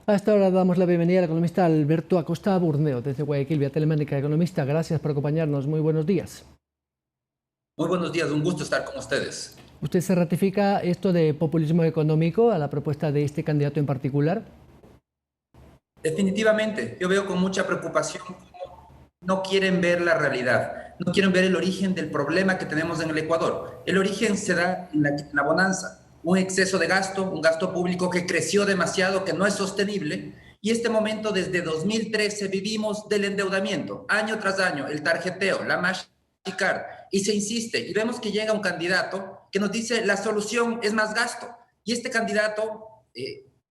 A esta hora damos la bienvenida al economista Alberto Acosta Burneo, desde Guayaquil, vía telemática. Economista, gracias por acompañarnos. Muy buenos días. Muy buenos días, un gusto estar con ustedes. ¿Usted se ratifica esto de populismo económico a la propuesta de este candidato en particular? Definitivamente, yo veo con mucha preocupación cómo no quieren ver la realidad, no quieren ver el origen del problema que tenemos en el Ecuador. El origen se da en la bonanza, un exceso de gasto, un gasto público que creció demasiado, que no es sostenible, y este momento desde 2013 vivimos del endeudamiento, año tras año, el tarjeteo, la Mastercard, y se insiste, y vemos que llega un candidato que nos dice la solución es más gasto, y este candidato...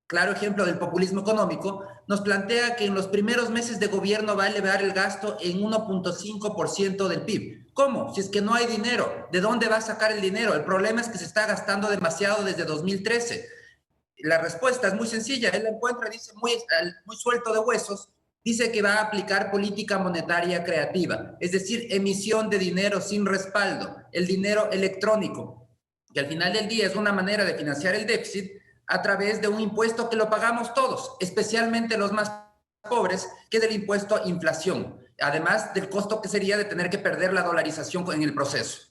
claro ejemplo del populismo económico, nos plantea que en los primeros meses de gobierno va a elevar el gasto en 1.5% del PIB. ¿Cómo? Si es que no hay dinero, ¿de dónde va a sacar el dinero? El problema es que se está gastando demasiado desde 2013. La respuesta es muy sencilla, él la encuentra, dice muy suelto de huesos, dice que va a aplicar política monetaria creativa, es decir, emisión de dinero sin respaldo, el dinero electrónico, que al final del día es una manera de financiar el déficit a través de un impuesto que lo pagamos todos, especialmente los más pobres, que es el impuesto a inflación, además del costo que sería de tener que perder la dolarización en el proceso.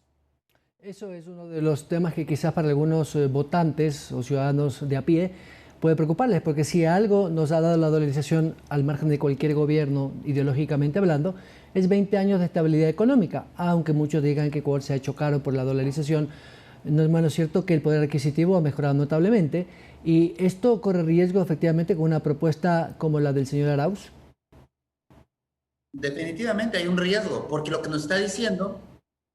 Eso es uno de los temas que quizás para algunos votantes o ciudadanos de a pie puede preocuparles, porque si algo nos ha dado la dolarización al margen de cualquier gobierno, ideológicamente hablando, es 20 años de estabilidad económica. Aunque muchos digan que Ecuador se ha hecho caro por la dolarización, no es menos cierto que el poder adquisitivo ha mejorado notablemente, y esto corre riesgo efectivamente con una propuesta como la del señor Arauz. Definitivamente hay un riesgo, porque lo que nos está diciendo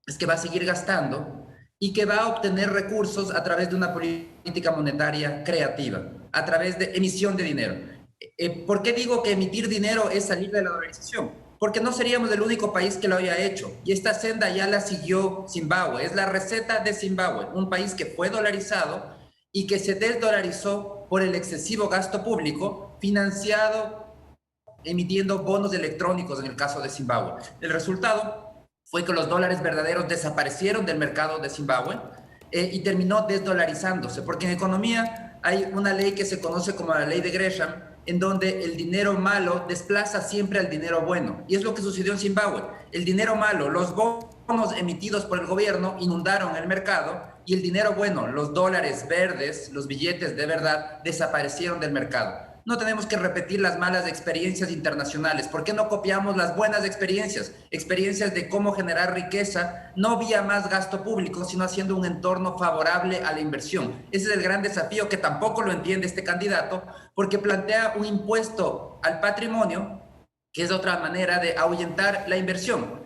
es que va a seguir gastando y que va a obtener recursos a través de una política monetaria creativa, a través de emisión de dinero. ¿Por qué digo que emitir dinero es salir de la dolarización? Porque no seríamos el único país que lo haya hecho. Y esta senda ya la siguió Zimbabue. Es la receta de Zimbabue, un país que fue dolarizado y que se desdolarizó por el excesivo gasto público financiado emitiendo bonos electrónicos en el caso de Zimbabue. El resultado fue que los dólares verdaderos desaparecieron del mercado de Zimbabue y terminó desdolarizándose, porque en economía hay una ley que se conoce como la ley de Gresham, en donde el dinero malo desplaza siempre al dinero bueno. Y es lo que sucedió en Zimbabue. El dinero malo, los bonos emitidos por el gobierno inundaron el mercado y el dinero bueno, los dólares verdes, los billetes de verdad, desaparecieron del mercado. No tenemos que repetir las malas experiencias internacionales. ¿Por qué no copiamos las buenas experiencias? Experiencias de cómo generar riqueza, no vía más gasto público, sino haciendo un entorno favorable a la inversión. Ese es el gran desafío que tampoco lo entiende este candidato, porque plantea un impuesto al patrimonio, que es otra manera de ahuyentar la inversión.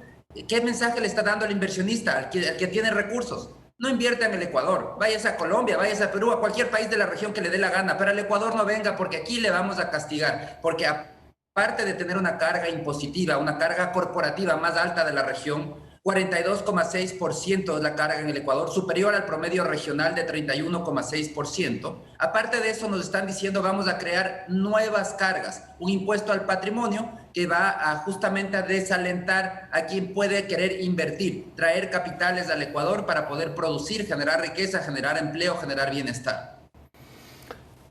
¿Qué mensaje le está dando al inversionista, al que tiene recursos? No invierta en el Ecuador, váyase a Colombia, váyase a Perú, a cualquier país de la región que le dé la gana, pero al Ecuador no venga porque aquí le vamos a castigar, porque aparte de tener una carga impositiva, una carga corporativa más alta de la región, 42,6% es la carga en el Ecuador, superior al promedio regional de 31,6%. Aparte de eso, nos están diciendo vamos a crear nuevas cargas, un impuesto al patrimonio que va a justamente a desalentar a quien puede querer invertir, traer capitales al Ecuador para poder producir, generar riqueza, generar empleo, generar bienestar.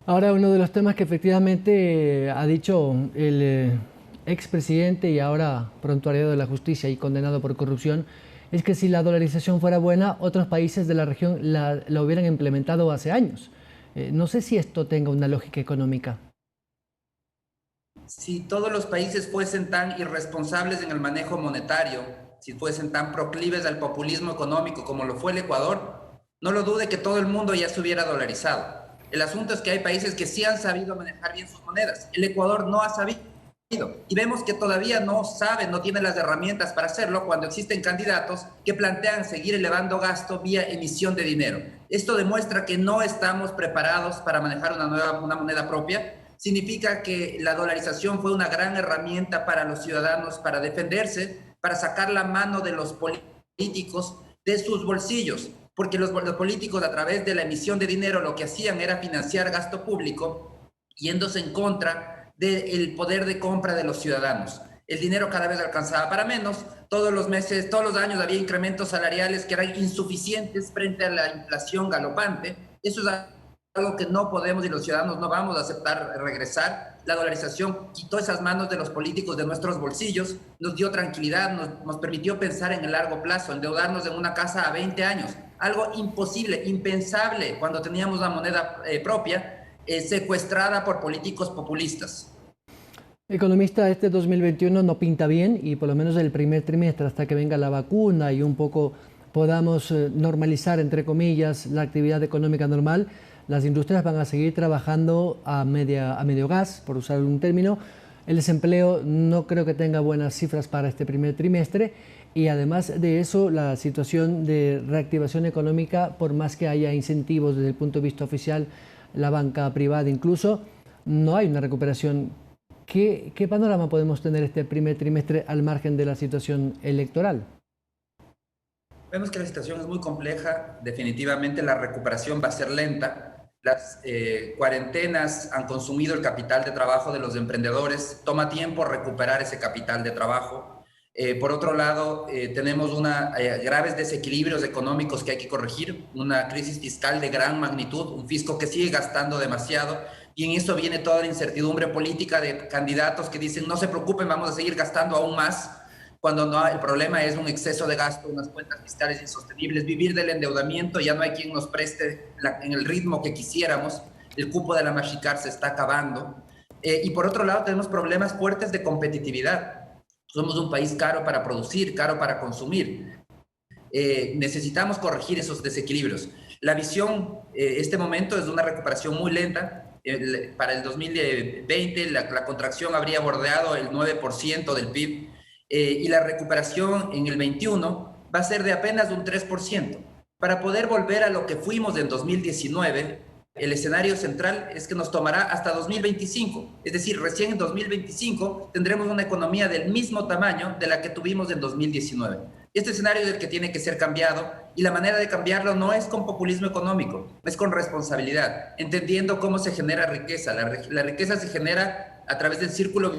Ahora, uno de los temas que efectivamente ha dicho el expresidente y ahora prontuario de la justicia y condenado por corrupción es que si la dolarización fuera buena, otros países de la región la hubieran implementado hace años. No sé si esto tenga una lógica económica. Si todos los países fuesen tan irresponsables en el manejo monetario, si fuesen tan proclives al populismo económico como lo fue el Ecuador, no lo dude que todo el mundo ya se hubiera dolarizado. El asunto es que hay países que sí han sabido manejar bien sus monedas. El Ecuador no ha sabido. Y vemos que todavía no sabe, no tiene las herramientas para hacerlo cuando existen candidatos que plantean seguir elevando gasto vía emisión de dinero. Esto demuestra que no estamos preparados para manejar una moneda propia. Significa que la dolarización fue una gran herramienta para los ciudadanos para defenderse, para sacar la mano de los políticos de sus bolsillos, porque los políticos a través de la emisión de dinero lo que hacían era financiar gasto público, yéndose en contra del poder de compra de los ciudadanos. El dinero cada vez alcanzaba para menos, todos los meses, todos los años había incrementos salariales que eran insuficientes frente a la inflación galopante. Eso es algo que no podemos y los ciudadanos no vamos a aceptar regresar. la dolarización quitó esas manos de los políticos de nuestros bolsillos, nos dio tranquilidad, nos permitió pensar en el largo plazo, endeudarnos en una casa a 20 años, algo imposible, impensable cuando teníamos la moneda propia, secuestrada por políticos populistas. Economista, este 2021 no pinta bien y por lo menos el primer trimestre hasta que venga la vacuna y un poco podamos normalizar, entre comillas, la actividad económica normal, las industrias van a seguir trabajando a medio gas, por usar un término. El desempleo no creo que tenga buenas cifras para este primer trimestre y además de eso, la situación de reactivación económica, por más que haya incentivos desde el punto de vista oficial, la banca privada incluso, no hay una recuperación. ¿Qué panorama podemos tener este primer trimestre al margen de la situación electoral? Vemos que la situación es muy compleja, definitivamente la recuperación va a ser lenta. Las cuarentenas han consumido el capital de trabajo de los emprendedores, toma tiempo recuperar ese capital de trabajo. Por otro lado, tenemos graves desequilibrios económicos que hay que corregir, una crisis fiscal de gran magnitud, un fisco que sigue gastando demasiado, y en eso viene toda la incertidumbre política de candidatos que dicen no se preocupen, vamos a seguir gastando aún más, cuando no, el problema es un exceso de gasto, unas cuentas fiscales insostenibles, vivir del endeudamiento, ya no hay quien nos preste en el ritmo que quisiéramos, el cupo de la Maxicar se está acabando, y por otro lado tenemos problemas fuertes de competitividad. Somos un país caro para producir, caro para consumir. Necesitamos corregir esos desequilibrios. La visión, este momento es de una recuperación muy lenta. Para el 2020 la contracción habría bordeado el 9% del PIB y la recuperación en el 21 va a ser de apenas un 3%. Para poder volver a lo que fuimos en 2019, el escenario central es que nos tomará hasta 2025, es decir, recién en 2025 tendremos una economía del mismo tamaño de la que tuvimos en 2019. Este escenario es el que tiene que ser cambiado y la manera de cambiarlo no es con populismo económico, es con responsabilidad, entendiendo cómo se genera riqueza. La riqueza se genera a través del círculo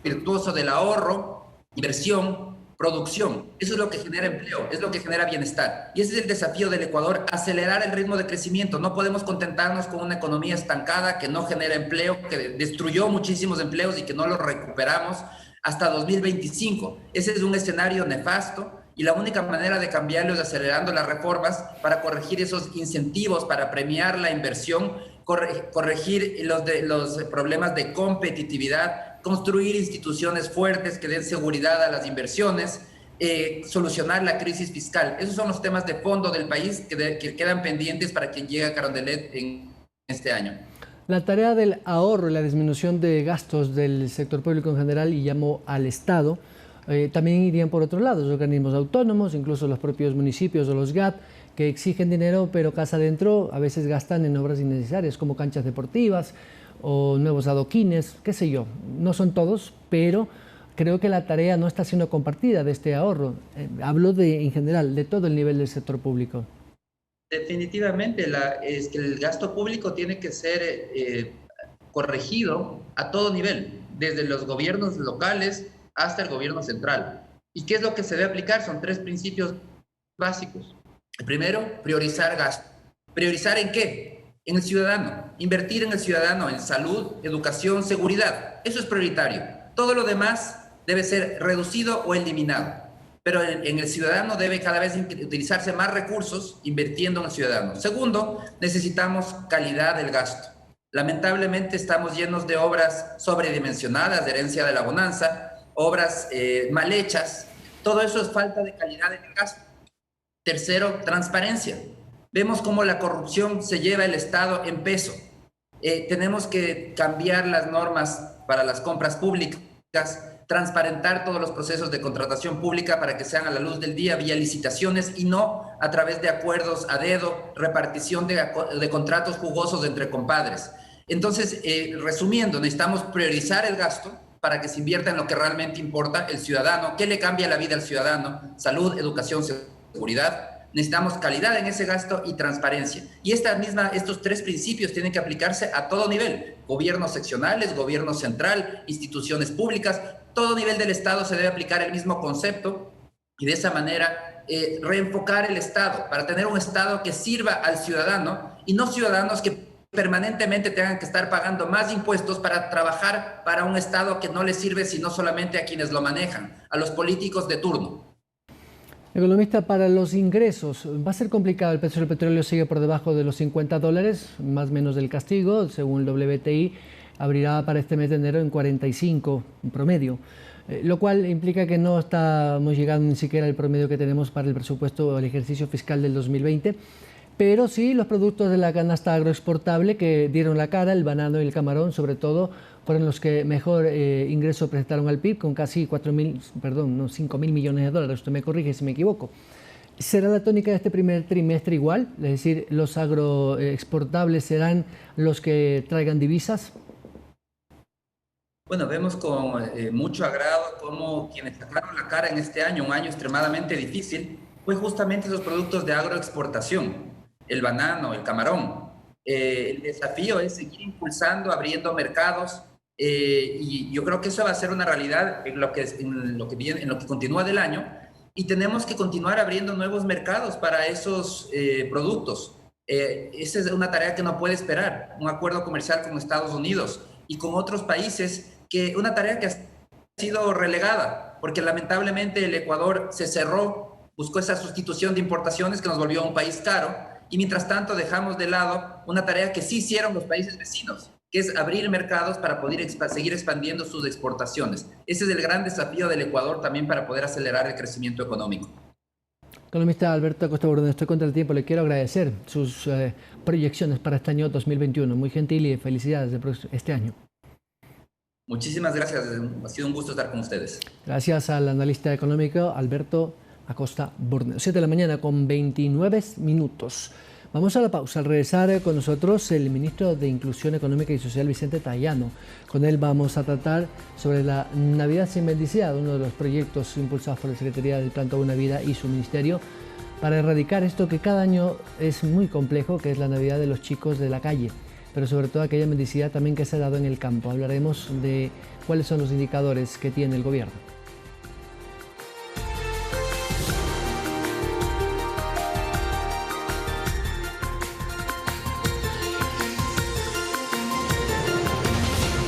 virtuoso del ahorro, inversión, producción. Eso es lo que genera empleo, es lo que genera bienestar. Y ese es el desafío del Ecuador, acelerar el ritmo de crecimiento. No podemos contentarnos con una economía estancada que no genera empleo, que destruyó muchísimos empleos y que no los recuperamos hasta 2025. Ese es un escenario nefasto y la única manera de cambiarlo es acelerando las reformas para corregir esos incentivos, para premiar la inversión, corregir los problemas de competitividad, construir instituciones fuertes que den seguridad a las inversiones, solucionar la crisis fiscal. Esos son los temas de fondo del país que quedan pendientes para quien llegue a Carondelet en este año. La tarea del ahorro y la disminución de gastos del sector público en general, y llamo al Estado, también irían por otro lado, los organismos autónomos, incluso los propios municipios o los GAT, que exigen dinero, pero casa adentro a veces gastan en obras innecesarias, como canchas deportivas o nuevos adoquines, qué sé yo. No son todos, pero creo que la tarea no está siendo compartida de este ahorro. Hablo en general, de todo el nivel del sector público. Definitivamente, es que el gasto público tiene que ser corregido a todo nivel, desde los gobiernos locales hasta el gobierno central. ¿Y qué es lo que se debe aplicar? Son 3 principios básicos. El primero, priorizar gasto. ¿Priorizar en qué? En el ciudadano. Invertir en el ciudadano, en salud, educación, seguridad. Eso es prioritario. Todo lo demás debe ser reducido o eliminado. Pero en el ciudadano debe cada vez utilizarse más recursos invirtiendo en el ciudadano. Segundo, necesitamos calidad del gasto. Lamentablemente estamos llenos de obras sobredimensionadas, de herencia de la bonanza, obras mal hechas. Todo eso es falta de calidad en el gasto. Tercero, transparencia. Vemos cómo la corrupción se lleva el Estado en peso. Tenemos que cambiar las normas para las compras públicas, transparentar todos los procesos de contratación pública para que sean a la luz del día vía licitaciones y no a través de acuerdos a dedo, repartición de contratos jugosos entre compadres. Entonces, resumiendo, necesitamos priorizar el gasto para que se invierta en lo que realmente importa, el ciudadano. ¿Qué le cambia la vida al ciudadano? Salud, educación, seguridad. Necesitamos calidad en ese gasto y transparencia. Y estos 3 principios tienen que aplicarse a todo nivel. Gobiernos seccionales, gobierno central, instituciones públicas. Todo nivel del Estado se debe aplicar el mismo concepto y de esa manera reenfocar el Estado para tener un Estado que sirva al ciudadano y no ciudadanos que permanentemente tengan que estar pagando más impuestos para trabajar para un Estado que no les sirve sino solamente a quienes lo manejan, a los políticos de turno. Economista, para los ingresos, va a ser complicado. El precio del petróleo sigue por debajo de los $50, más o menos del castigo. Según el WTI, abrirá para este mes de enero en 45 en promedio, lo cual implica que no estamos llegando ni siquiera al promedio que tenemos para el presupuesto o el ejercicio fiscal del 2020. Pero sí, los productos de la canasta agroexportable que dieron la cara, el banano y el camarón, sobre todo, fueron los que mejor ingreso presentaron al PIB, con casi 5.000 millones de dólares. Usted me corrige si me equivoco. ¿Será la tónica de este primer trimestre igual? Es decir, ¿los agroexportables serán los que traigan divisas? Bueno, vemos con mucho agrado cómo quienes sacaron la cara en este año, un año extremadamente difícil, fue justamente esos productos de agroexportación, el banano, el camarón. El desafío es seguir impulsando, abriendo mercados, y yo creo que eso va a ser una realidad en lo que continúa del año, y tenemos que continuar abriendo nuevos mercados para esos productos. Esa es una tarea que no puede esperar, un acuerdo comercial con Estados Unidos y con otros países, una tarea que ha sido relegada, porque lamentablemente el Ecuador se cerró, buscó esa sustitución de importaciones que nos volvió a un país caro, y mientras tanto dejamos de lado una tarea que sí hicieron los países vecinos, que es abrir mercados para poder seguir expandiendo sus exportaciones. Ese es el gran desafío del Ecuador también para poder acelerar el crecimiento económico. Economista Alberto Acosta Bordón, estoy contra el tiempo. Le quiero agradecer sus proyecciones para este año 2021. Muy gentil y felicidades de este año. Muchísimas gracias. Ha sido un gusto estar con ustedes. Gracias al analista económico Alberto Acosta Bordón. 7 de la mañana con 29 minutos. Vamos a la pausa. Al regresar con nosotros el ministro de Inclusión Económica y Social, Vicente Tayano. Con él vamos a tratar sobre la Navidad sin mendicidad, uno de los proyectos impulsados por la Secretaría del Plan Toda una Vida y su ministerio para erradicar esto que cada año es muy complejo, que es la Navidad de los chicos de la calle, pero sobre todo aquella mendicidad también que se ha dado en el campo. Hablaremos de cuáles son los indicadores que tiene el gobierno.